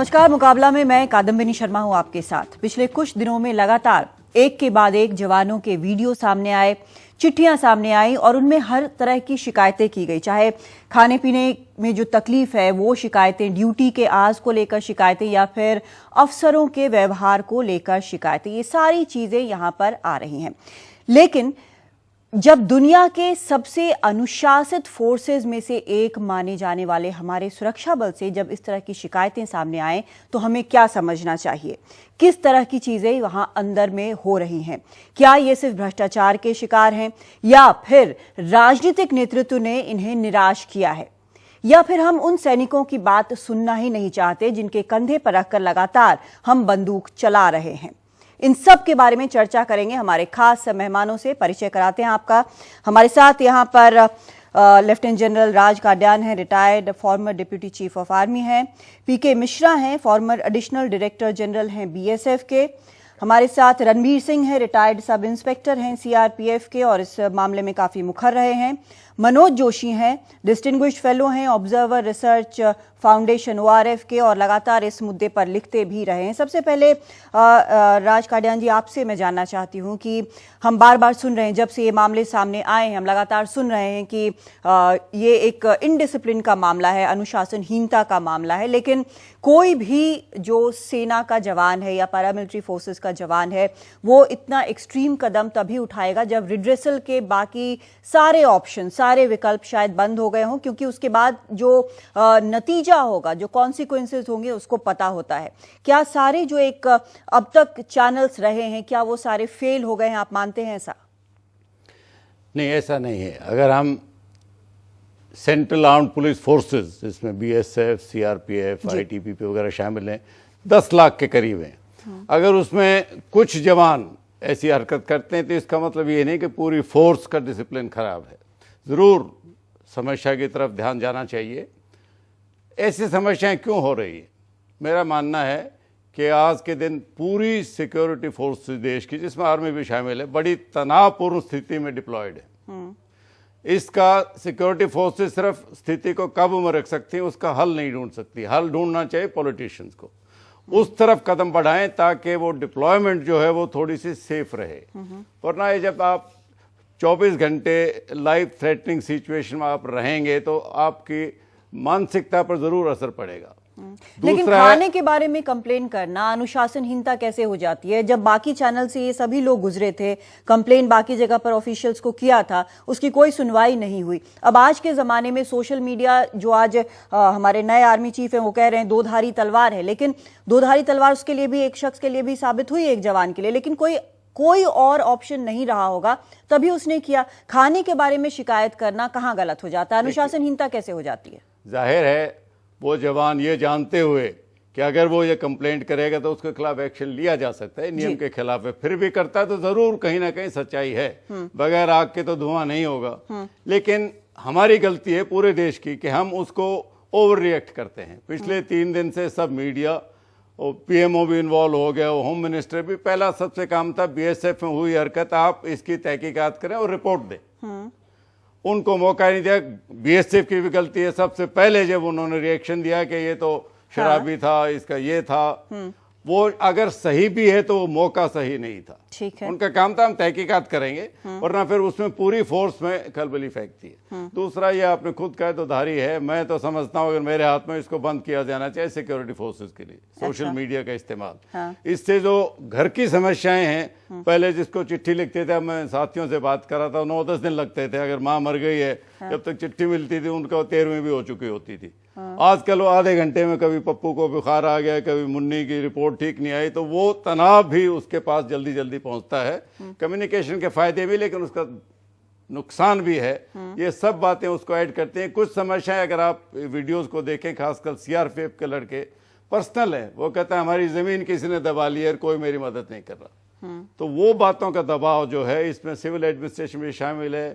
नमस्कार। मुकाबला में मैं कादम्बिनी शर्मा हूं आपके साथ। पिछले कुछ दिनों में लगातार एक के बाद एक जवानों के वीडियो सामने आए, चिट्ठियां सामने आई और उनमें हर तरह की शिकायतें की गई। चाहे खाने पीने में जो तकलीफ है वो शिकायतें, ड्यूटी के आज को लेकर शिकायतें या फिर अफसरों के व्यवहार को लेकर शिकायतें, ये सारी चीजें यहां पर आ रही हैं। लेकिन जब दुनिया के सबसे अनुशासित फोर्सेज में से एक माने जाने वाले हमारे सुरक्षा बल से जब इस तरह की शिकायतें सामने आए तो हमें क्या समझना चाहिए? किस तरह की चीजें वहां अंदर में हो रही हैं? क्या ये सिर्फ भ्रष्टाचार के शिकार हैं या फिर राजनीतिक नेतृत्व ने इन्हें निराश किया है, या फिर हम उन सैनिकों की बात सुनना ही नहीं चाहते जिनके कंधे पर रखकर लगातार हम बंदूक चला रहे हैं? इन सब के बारे में चर्चा करेंगे हमारे खास मेहमानों से। परिचय कराते हैं आपका। हमारे साथ यहाँ पर लेफ्टिनेंट जनरल राज काड्यान हैं, retired farmer deputy chief of army हैं। पीके मिश्रा हैं, फॉर्मर एडिशनल डायरेक्टर जनरल हैं बीएसएफ के। हमारे साथ रणबीर सिंह हैं, रिटायर्ड सब इंस्पेक्टर हैं सीआरपीएफ के और इस मामले में काफी मुखर रहे हैं। मनोज जोशी हैं, डिस्टिंग्विश्ड फेलो हैं ऑब्जर्वर रिसर्च फाउंडेशन ओआरएफ के और लगातार इस मुद्दे पर लिखते भी रहे हैं। सबसे पहले राज काड्यान जी, आपसे मैं जानना चाहती हूं कि हम बार बार सुन रहे हैं, जब से ये मामले सामने आए हैं हम लगातार सुन रहे हैं कि ये एक इनडिसिप्लिन का मामला है, अनुशासनहीनता का मामला है। लेकिन कोई भी जो सेना का जवान है या पैरामिलिट्री फोर्सेस का जवान है वो इतना एक्सट्रीम कदम तभी उठाएगा जब रिड्रेसल के बाकी सारे ऑप्शन, सारे विकल्प शायद बंद हो गए हों, क्योंकि उसके बाद जो नतीजा होगा, जो कॉन्सिक्वेंसेस होंगे उसको पता होता है। क्या सारे जो एक अब तक चैनल्स रहे हैं, क्या वो सारे फेल हो गए हैं? आप मानते हैं ऐसा? नहीं, ऐसा नहीं है। अगर हम सेंट्रल आर्म्ड पुलिस फोर्सेस, जिसमें बीएसएफ, सीआरपीएफ, आईटीबीपी वगैरह शामिल हैं, 10 लाख के करीब हैं। अगर उसमें कुछ जवान ऐसी हरकत करते हैं तो इसका मतलब ये नहीं कि पूरी फोर्स का डिसिप्लिन खराब है। ज़रूर समस्या की तरफ ध्यान जाना चाहिए। ऐसी समस्याएं क्यों हो रही है? मेरा मानना है कि आज के दिन पूरी सिक्योरिटी फोर्स देश की, जिसमें आर्मी भी शामिल है, बड़ी तनावपूर्ण स्थिति में डिप्लॉयड है। इसका सिक्योरिटी फोर्सेस सिर्फ स्थिति को काबू में रख सकती हैं, उसका हल नहीं ढूंढ सकती। हल ढूंढना चाहिए पॉलिटिशियंस को। उस तरफ कदम बढ़ाएं ताकि वो डिप्लॉयमेंट जो है वो थोड़ी सी सेफ रहे। वरना ये जब आप 24 घंटे लाइफ थ्रेटनिंग सिचुएशन में आप रहेंगे तो आपकी मानसिकता पर जरूर असर पड़ेगा। लेकिन खाने के बारे में कंप्लेन करना अनुशासनहीनता कैसे हो जाती है? जब बाकी चैनल से ये सभी लोग गुजरे थे, कंप्लेन बाकी जगह पर ऑफिशियल्स को किया था, उसकी कोई सुनवाई नहीं हुई। अब आज के जमाने में सोशल मीडिया, जो आज हमारे नए आर्मी चीफ हैं वो कह रहे हैं दो-धारी तलवार है, लेकिन दो-धारी तलवार उसके लिए भी, एक शख्स के लिए भी साबित हुई, एक जवान के लिए। लेकिन कोई और ऑप्शन नहीं रहा होगा तभी उसने किया। खाने के बारे में शिकायत करना कहाँ गलत हो जाता है? अनुशासनहीनता कैसे हो जाती है? जाहिर है वो जवान ये जानते हुए कि अगर वो ये कंप्लेंट करेगा तो उसके खिलाफ एक्शन लिया जा सकता है, नियम के खिलाफ है, फिर भी करता है तो जरूर कहीं ना कहीं सच्चाई है। बगैर आग के तो धुआं नहीं होगा। लेकिन हमारी गलती है पूरे देश की कि हम उसको ओवर रिएक्ट करते हैं। पिछले 3 दिन से सब मीडिया और पीएमओ भी इन्वॉल्व हो गया, होम मिनिस्टर भी। पहला सबसे काम था बीएसएफ में हुई हरकत, आप इसकी तहकीकात करें और रिपोर्ट दें। उनको मौका नहीं दिया। बीएसएफ की भी गलती है। सबसे पहले जब उन्होंने रिएक्शन दिया कि ये तो शराबी था, इसका ये था, वो अगर सही भी है तो वो मौका सही नहीं था। ठीक है, उनका काम था हम तहकीकात करेंगे, वरना फिर उसमें पूरी फोर्स में खलबली फेंकती है। दूसरा, ये आपने खुद कहा तो धारी है। मैं तो समझता हूँ अगर मेरे हाथ में, इसको बंद किया जाना चाहिए सिक्योरिटी फोर्सेस के लिए। सोशल मीडिया का इस्तेमाल, इससे जो घर की समस्याएं हैं, पहले जिसको चिट्ठी लिखते थे, मैं साथियों से बात कर रहा था, 9-10 दिन लगते थे। अगर माँ मर गई है, जब तक चिट्ठी मिलती थी उनका 13वीं भी हो चुकी होती थी। आजकल वो आधे घंटे में, कभी पप्पू को बुखार आ गया, कभी मुन्नी की रिपोर्ट ठीक नहीं आई, तो वो तनाव भी उसके पास जल्दी जल्दी पहुंचता है। कम्युनिकेशन के फायदे भी, लेकिन उसका नुकसान भी है। ये सब बातें उसको ऐड करते हैं। कुछ समस्याएं अगर आप वीडियोस को देखें, खासकर सीआरपीएफ के लड़के पर्सनल है, वो कहता है हमारी जमीन किसी ने दबा ली है, कोई मेरी मदद नहीं कर रहा। तो वो बातों का दबाव जो है, इसमें सिविल एडमिनिस्ट्रेशन भी शामिल है,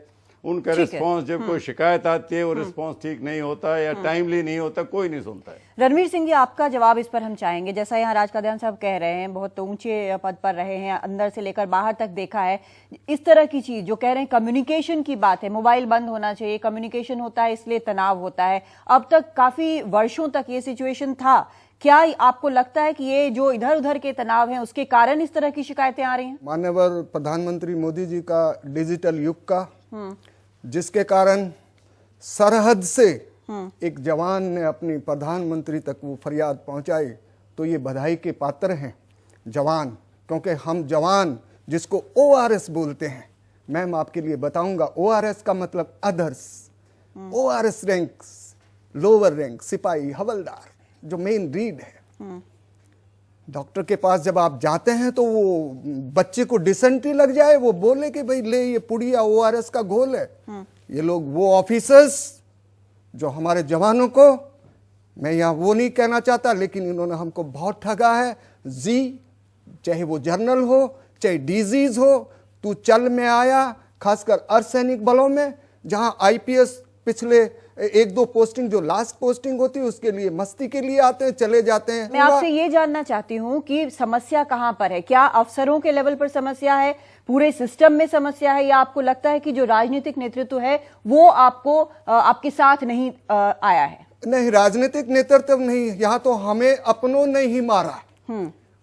उनका रिस्पॉन्स जब कोई शिकायत आती है वो रिस्पॉन्स ठीक नहीं होता या टाइमली नहीं होता, कोई नहीं सुनता है। रणवीर सिंह जी, आपका जवाब इस पर हम चाहेंगे। जैसा यहाँ राज कल्याण साहब कह रहे हैं, बहुत ऊंचे पद पर रहे हैं, अंदर से लेकर बाहर तक देखा है, इस तरह की चीज जो कह रहे हैं कम्युनिकेशन की बात है, मोबाइल बंद होना चाहिए, कम्युनिकेशन होता है इसलिए तनाव होता है, अब तक काफी वर्षों तक ये सिचुएशन था। क्या आपको लगता है कि ये जो इधर उधर के तनाव हैं उसके कारण इस तरह की शिकायतें आ रही हैं? माननीय प्रधानमंत्री मोदी जी का डिजिटल युग का, जिसके कारण सरहद से एक जवान ने अपनी प्रधानमंत्री तक वो फरियाद पहुंचाई, तो ये बधाई के पात्र हैं जवान, क्योंकि हम जवान जिसको ORS बोलते हैं, मैम आपके लिए बताऊंगा, ORS का मतलब others, ORS ranks, lower rank, सिपाही, हवलदार, जो मेन रीड है। डॉक्टर के पास जब आप जाते हैं तो वो बच्चे को डिसेंट्री लग जाए, वो बोले कि भाई ले ये पुड़िया ORS का घोल है। ये लोग, वो ऑफिसर्स जो हमारे जवानों को, मैं यहाँ वो नहीं कहना चाहता, लेकिन इन्होंने हमको बहुत ठगा है। चाहे वो जर्नल हो, चाहे डिजीज हो, तू चल में आया, खासकर अर्धसैनिक बलों में, जहां IPS पिछले 1-2 पोस्टिंग, जो लास्ट पोस्टिंग होती है उसके लिए मस्ती के लिए आते हैं, चले जाते हैं। मैं आपसे ये जानना चाहती हूँ कि समस्या कहाँ पर है? क्या अफसरों के लेवल पर समस्या है, पूरे सिस्टम में समस्या है, या आपको लगता है कि जो राजनीतिक नेतृत्व है वो आपके साथ नहीं आया है? नहीं, राजनीतिक नेतृत्व नहीं, यहाँ तो हमें अपनों ने ही मारा।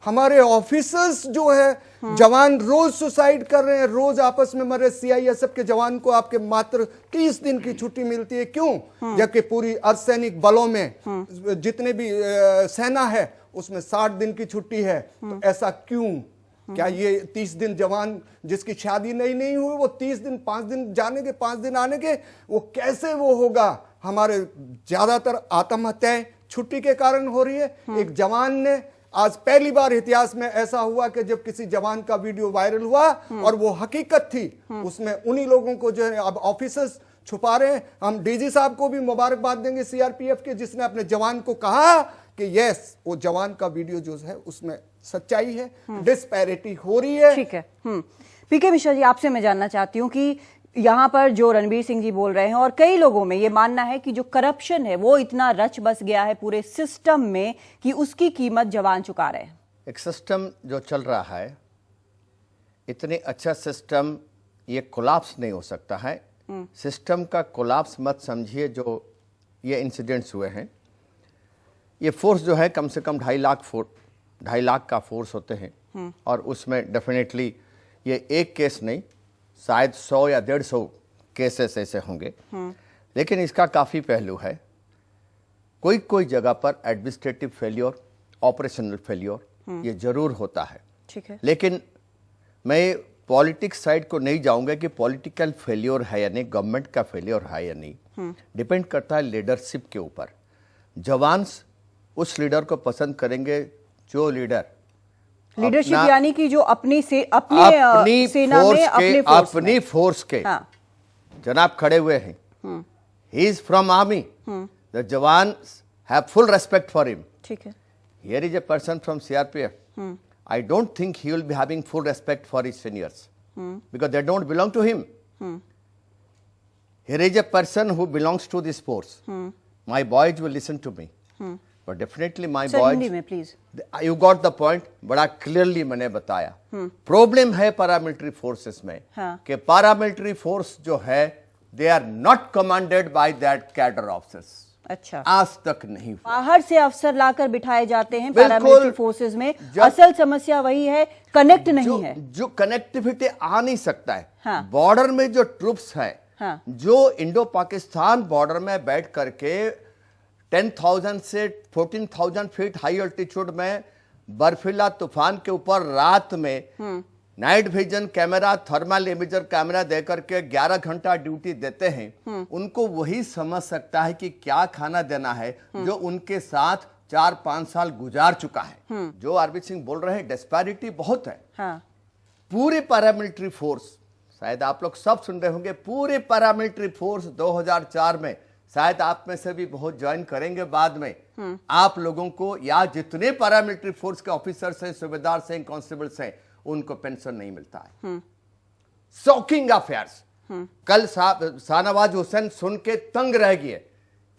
हमारे ऑफिसर्स जो है, जवान रोज सुसाइड कर रहे हैं, रोज आपस में मरे। CISF के जवान को आपके मात्र 30 दिन की छुट्टी मिलती है, क्यों? जबकि पूरी अर्धसैनिक बलों में जितने भी सेना है उसमें 60 दिन की छुट्टी है। तो ऐसा क्यों? क्या ये 30 दिन जवान जिसकी शादी नहीं हुई, वो 30 दिन, 5 दिन जाने के, 5 दिन आने के, वो कैसे वो होगा? हमारे ज्यादातर आत्महत्याएं छुट्टी के कारण हो रही है। एक जवान ने, आज पहली बार इतिहास में ऐसा हुआ कि जब किसी जवान का वीडियो वायरल हुआ और वो हकीकत थी, उसमें उन्हीं लोगों को जो है अब ऑफिसर्स छुपा रहे हैं। हम DG साहब को भी मुबारकबाद देंगे CRPF के, जिसने अपने जवान को कहा कि यस, वो जवान का वीडियो जो है उसमें सच्चाई है, डिस्पैरिटी हो रही है। ठीक है। PK मिश्रा जी, आपसे मैं जानना चाहती हूँ कि यहाँ पर जो रणवीर सिंह जी बोल रहे हैं, और कई लोगों में ये मानना है कि जो करप्शन है वो इतना रच बस गया है पूरे सिस्टम में कि उसकी कीमत जवान चुका रहे हैं। एक सिस्टम जो चल रहा है, इतने अच्छा सिस्टम ये कोलैप्स नहीं हो सकता है। सिस्टम का कोलैप्स मत समझिए। जो ये इंसिडेंट्स हुए हैं, ये फोर्स जो है कम से कम 2.5 लाख का फोर्स होते हैं, और उसमें डेफिनेटली ये एक केस नहीं, शायद 100 या 150 केसेस ऐसे होंगे। लेकिन इसका काफ़ी पहलू है। कोई जगह पर एडमिनिस्ट्रेटिव फेल्योर, ऑपरेशनल फेल्योर ये जरूर होता है। ठीक है। लेकिन मैं पॉलिटिक्स साइड को नहीं जाऊंगा कि पॉलिटिकल फेल्योर है या नहीं, गवर्नमेंट का फेल्योर है या नहीं। डिपेंड करता है लीडरशिप के ऊपर। जवान उस लीडर को पसंद करेंगे जो लीडरशिप यानी कि जो अपनी सेना में अपनी फोर्स के जनाब खड़े हुए हैं। He is from army, the jawan have full respect for him. ठीक है। Here is a person from CRPF. I don't think he will be having full respect for his seniors because they don't belong to him. Here is a person who belongs to this force. My boys will listen to me. But definitely my Sir, boys. Hindi में please. You got the point. बड़ा clearly मैंने बताया. Problem है paramilitary forces में कि paramilitary force जो है they are not commanded by that cadre officers. अच्छा, आज तक नहीं हुआ। बाहर से अफसर लाकर बिठाए जाते हैं पैरामिलिट्री फोर्सेस में। असल समस्या वही है, कनेक्ट नहीं है, जो कनेक्टिविटी आ नहीं सकता है। बॉर्डर में जो ट्रूप्स हैं, जो इंडो पाकिस्तान बॉर्डर में बैठ करके 10,000 से 14,000 फीट हाई अल्टीट्यूड में बर्फीला तूफान के ऊपर रात में night vision camera, thermal imager camera देकर के 11 घंटा ड्यूटी देते हैं, उनको वही समझ सकता है कि क्या खाना देना है जो उनके साथ 4-5 साल गुजार चुका है। जो अरविंद सिंह बोल रहे हैं, डिस्पैरिटी बहुत है। पूरे पैरामिलिट्री फोर्स, शायद आप लोग सब सुन रहे होंगे, पूरे पैरामिलिट्री फोर्स 2004 में, शायद आप में से भी बहुत ज्वाइन करेंगे बाद में, आप लोगों को या जितने पैरामिलिट्री फोर्स के ऑफिसर्स हैं, सूबेदार हैं, कांस्टेबल्स हैं, उनको पेंशन नहीं मिलता है। Shocking affairs. कल शाहनवाज हुसैन सुन के तंग रह गए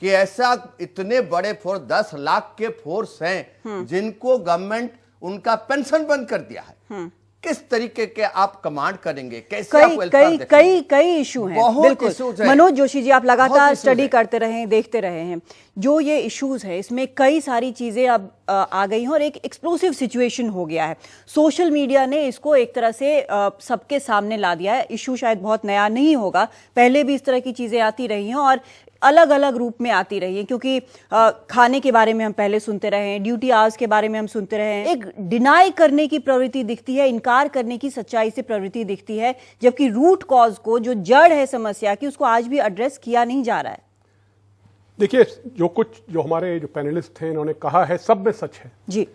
कि ऐसा इतने बड़े फोर्स 10 लाख के फोर्स हैं जिनको गवर्नमेंट उनका पेंशन बंद कर दिया है। किस तरीके के आप कमांड करेंगे, कैसे आप वेलफेयर देखेंगे? कई इशू हैं। बहुत बिल्कुल issues हैं। मनोज जोशी जी, आप लगातार issues स्टडी हैं। करते रहे हैं, देखते रहे हैं, जो ये इश्यूज है इसमें कई सारी चीजें अब आ गई हैं और एक एक्सप्लोसिव सिचुएशन हो गया है। सोशल मीडिया ने इसको एक तरह से सबके सामने ला दिया है। इशू शायद बहुत नया नहीं होगा, पहले भी इस तरह की चीजें आती रही हैं और अलग अलग रूप में आती रही है, क्योंकि खाने के बारे में हम पहले सुनते रहे हैं, ड्यूटी आवर्स के बारे में हम सुनते रहे हैं। एक डिनाई करने की प्रवृत्ति दिखती है, इनकार करने की सच्चाई से प्रवृत्ति दिखती है, जबकि रूट कॉज को, जो जड़ है समस्या की, उसको आज भी एड्रेस किया नहीं जा रहा है। देखिए, जो हमारे जो पैनलिस्ट थे इन्होंने कहा है सब में सच है जी।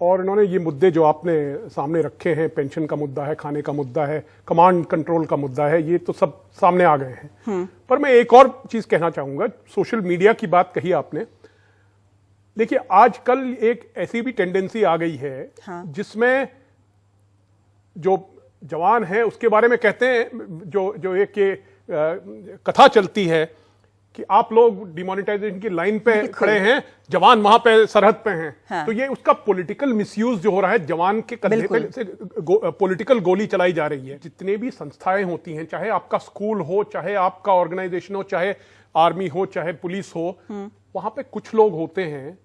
और इन्होंने ये मुद्दे जो आपने सामने रखे हैं, पेंशन का मुद्दा है, खाने का मुद्दा है, कमांड कंट्रोल का मुद्दा है, ये तो सब सामने आ गए हैं। पर मैं एक और चीज कहना चाहूंगा, सोशल मीडिया की बात कही आपने। देखिए, आजकल एक ऐसी भी टेंडेंसी आ गई है जिसमें जो जवान है उसके बारे में कहते हैं, जो एक ये कथा चलती है कि आप लोग डिमोनेटाइजेशन की लाइन पे खड़े हैं, जवान वहां पे सरहद पे हैं। तो ये उसका पॉलिटिकल मिसयूज जो हो रहा है, जवान के कंधे पे से पॉलिटिकल गोली चलाई जा रही है। जितने भी संस्थाएं होती हैं, चाहे आपका स्कूल हो, चाहे आपका ऑर्गेनाइजेशन हो, चाहे आर्मी हो, चाहे पुलिस हो, वहां पे कुछ लोग होते हैं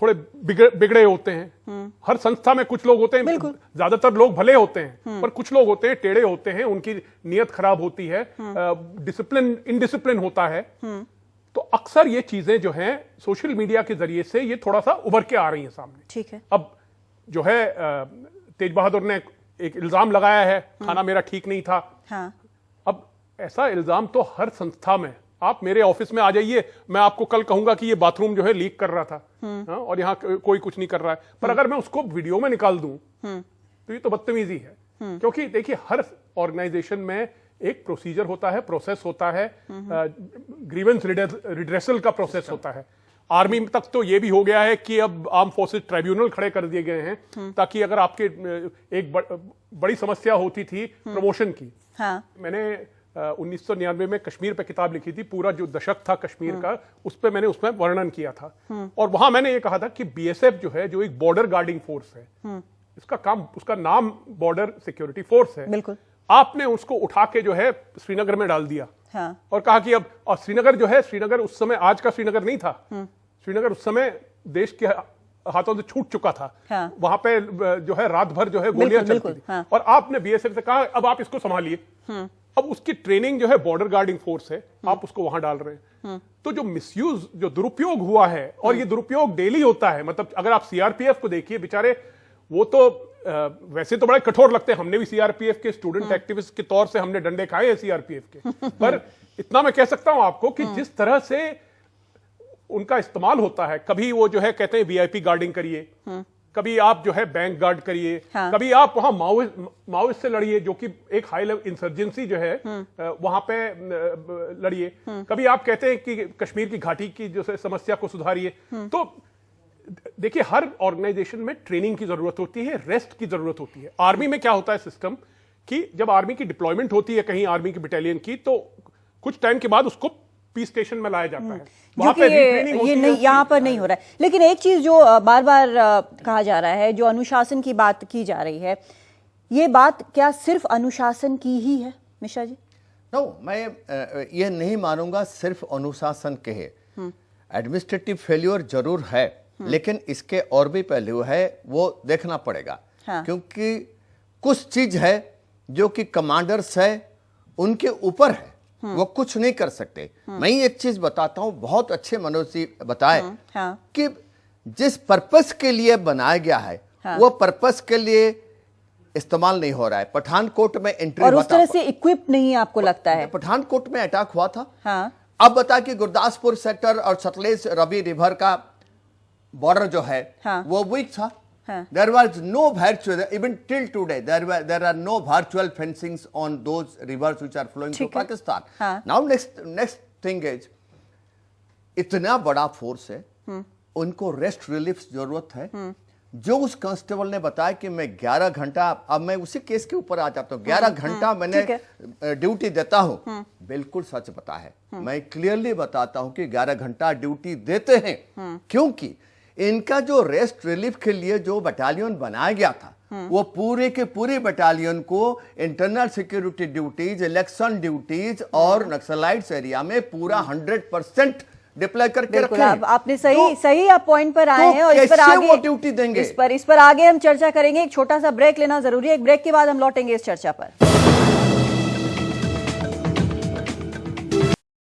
थोड़े बिगड़े होते हैं। हर संस्था में कुछ लोग होते हैं, ज्यादातर लोग भले होते हैं, पर कुछ लोग होते हैं टेढ़े होते हैं, उनकी नीयत खराब होती है, इनडिसिप्लिन होता है। तो अक्सर ये चीजें जो हैं सोशल मीडिया के जरिए से ये थोड़ा सा उभर के आ रही हैं सामने। ठीक है। अब जो है तेज बहादुर ने एक इल्जाम लगाया है, खाना मेरा ठीक नहीं था। अब ऐसा इल्जाम तो हर संस्था में, आप मेरे ऑफिस में आ जाइए, मैं आपको कल कहूंगा कि ये बाथरूम जो है लीक कर रहा था और यहाँ कोई कुछ नहीं कर रहा है, पर अगर मैं उसको वीडियो में निकाल दूं तो ये तो बदतमीजी है। क्योंकि देखिए, हर ऑर्गेनाइजेशन में एक प्रोसीजर होता है, प्रोसेस होता है, ग्रीवेंस रिड्रेसल का प्रोसेस होता है। आर्मी तक तो ये भी हो गया है कि अब आर्म फोर्सेस ट्राइब्यूनल खड़े कर दिए गए हैं, ताकि अगर आपके एक बड़ी समस्या होती थी प्रमोशन की। मैंने 1999 में कश्मीर पे किताब लिखी थी, पूरा जो दशक था कश्मीर का, उस पे मैंने उसमें वर्णन किया था। और वहां मैंने ये कहा था कि बीएसएफ जो है, जो एक बॉर्डर गार्डिंग फोर्स है, इसका काम, उसका नाम बॉर्डर सिक्योरिटी फोर्स है। बिल्कुल। आपने उसको उठा के जो है श्रीनगर में डाल दिया और कहा कि अब, और श्रीनगर जो है, श्रीनगर उस समय आज का श्रीनगर नहीं था। श्रीनगर उस समय देश के हाथों से छूट चुका था। वहां पे जो है रात भर जो है गोलियां चलती थी। और आपने बीएसएफ से कहा अब आप इसको संभालिए। अब उसकी ट्रेनिंग जो है बॉर्डर गार्डिंग फोर्स है, आप उसको वहां डाल रहे हैं। तो जो मिसयूज, जो दुरुपयोग हुआ है, और ये दुरुपयोग डेली होता है। मतलब अगर आप सीआरपीएफ को देखिए, बेचारे वो तो वैसे तो बड़े कठोर लगते हैं, हमने भी सीआरपीएफ के स्टूडेंट एक्टिविस्ट के तौर से हमने डंडे खाए हैं सीआरपीएफ के। पर इतना मैं कह सकता हूं आपको कि जिस तरह से उनका इस्तेमाल होता है, कभी वो जो है कहते हैं वीआईपी गार्डिंग करिए, कभी आप जो है बैंक गार्ड करिए, कभी आप वहां माओइस्ट से लड़िए, जो कि एक हाई लेवल इंसर्जेंसी जो है वहां पे लड़िए, कभी आप कहते हैं कि कश्मीर की घाटी की जो समस्या को सुधारिए। तो देखिए, हर ऑर्गेनाइजेशन में ट्रेनिंग की जरूरत होती है, रेस्ट की जरूरत होती है। आर्मी में क्या होता है सिस्टम कि जब आर्मी की डिप्लॉयमेंट होती है कहीं आर्मी की बटालियन की, तो कुछ टाइम के बाद उसको पीस स्टेशन में लाया जाता है। वहां पे रिट्रेनिंग होती है। नहीं, यहाँ पर नहीं हो रहा है। लेकिन एक चीज जो बार बार कहा जा रहा है, जो अनुशासन की बात की जा रही है, ये बात क्या सिर्फ अनुशासन की ही है मिश्रा जी? मैं ये नहीं मानूंगा सिर्फ अनुशासन के है। एडमिनिस्ट्रेटिव फेल्योर जरूर है, लेकिन इसके और भी पहलू है, वो देखना पड़ेगा। क्योंकि कुछ चीज है जो कि कमांडर्स है उनके ऊपर है, वो कुछ नहीं कर सकते। मैं एक चीज बताता हूं, बहुत अच्छे मनोज जी बताए कि जिस पर्पस के लिए बनाया गया है वो पर्पस के लिए इस्तेमाल नहीं हो रहा है। पठानकोट में एंट्री, और उस तरह से इक्विप नहीं आपको लगता है? पठानकोट में अटैक हुआ था। अब बता कि गुरदासपुर सेक्टर और सतलेज रवि रिवर का बॉर्डर जो है वो वीक था। There was no virtual, even till today, there are no virtual fencings on those rivers which are flowing to Pakistan. Now next thing is, इतना बड़ा फोर्स है, उनको रेस्ट रिलीफ जरूरत है। जो उस कांस्टेबल ने बताया कि मैं 11 घंटा, अब मैं उसी केस के ऊपर आ जाता हूँ, 11 घंटा मैंने ड्यूटी देता हूँ, बिल्कुल सच बता है। मैं क्लियरली बताता हूँ कि 11 घंटा ड्यूटी देते हैं, क्योंकि इनका जो रेस्ट रिलीफ के लिए जो बटालियन बनाया गया था, वो पूरे के पूरे बटालियन को internal security duties, election duties और नक्सलाइट्स एरिया में पूरा 100% डिप्लॉय करके रखे हैं। आपने सही आप पॉइंट पर आए हैं, और इस पर आगे वो ड्यूटी देंगे, इस पर आगे हम चर्चा करेंगे। एक छोटा सा ब्रेक लेना जरूरी है, एक ब्रेक के बाद हम लौटेंगे इस चर्चा पर।